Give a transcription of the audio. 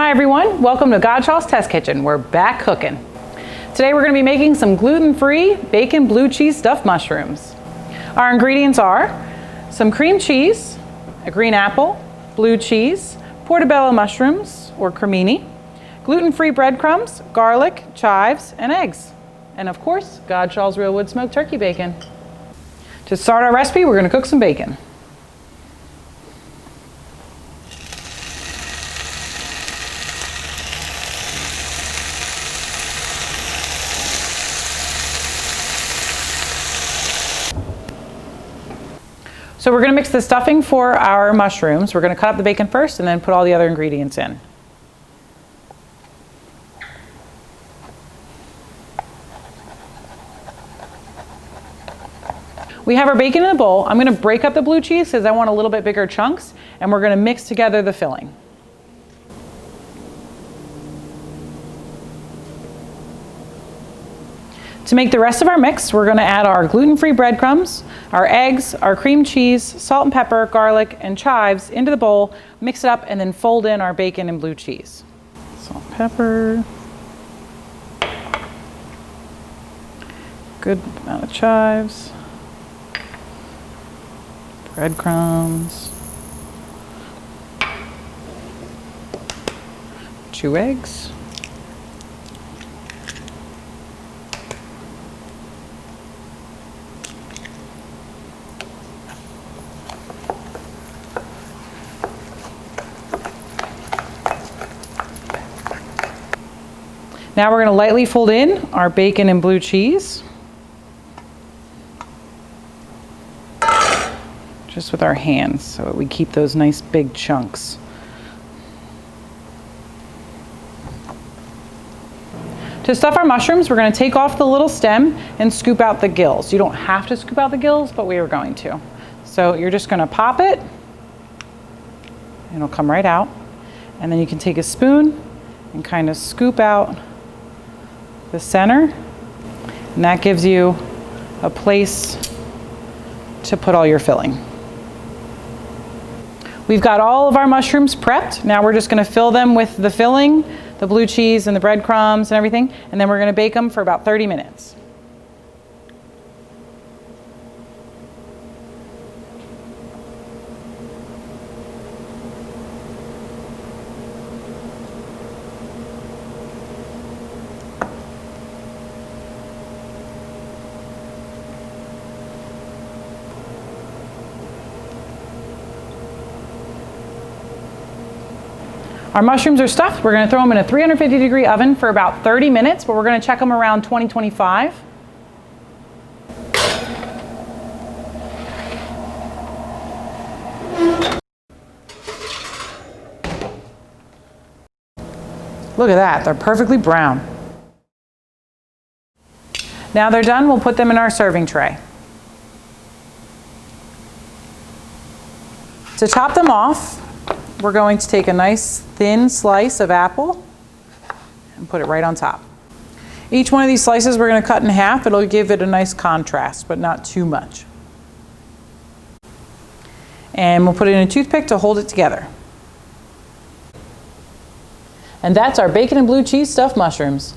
Hi everyone, welcome to Godshalls Test Kitchen. We're back cooking. Today we're going to be making some gluten-free bacon blue cheese stuffed mushrooms. Our ingredients are some cream cheese, a green apple, blue cheese, portobello mushrooms or cremini, gluten-free breadcrumbs, garlic, chives, and eggs. And of course, Godshalls real wood smoked turkey bacon. To start our recipe, we're going to cook some bacon. So we're going to mix the stuffing for our mushrooms. We're going to cut up the bacon first and then put all the other ingredients in. We have our bacon in a bowl. I'm going to break up the blue cheese because I want a little bit bigger chunks, and we're going to mix together the filling. To make the rest of our mix, we're going to add our gluten-free breadcrumbs, our eggs, our cream cheese, salt and pepper, garlic, and chives into the bowl, mix it up, and then fold in our bacon and blue cheese. Salt and pepper. Good amount of chives. Breadcrumbs. 2 eggs. Now we're going to lightly fold in our bacon and blue cheese. Just with our hands so that we keep those nice big chunks. To stuff our mushrooms, we're going to take off the little stem and scoop out the gills. You don't have to scoop out the gills, but we are going to. So you're just going to pop it, and it'll come right out. And then you can take a spoon and kind of scoop out the center, and that gives you a place to put all your filling. We've got all of our mushrooms prepped. Now we're just going to fill them with the filling, the blue cheese and the breadcrumbs and everything, and then we're going to bake them for about 30 minutes. Our mushrooms are stuffed. We're going to throw them in a 350-degree oven for about 30 minutes, but we're going to check them around 20-25. Look at that, they're perfectly brown. Now they're done, we'll put them in our serving tray. To top them off, we're going to take a nice thin slice of apple and put it right on top. Each one of these slices we're going to cut in half. It'll give it a nice contrast, but not too much. And we'll put it in a toothpick to hold it together. And that's our bacon and blue cheese stuffed mushrooms.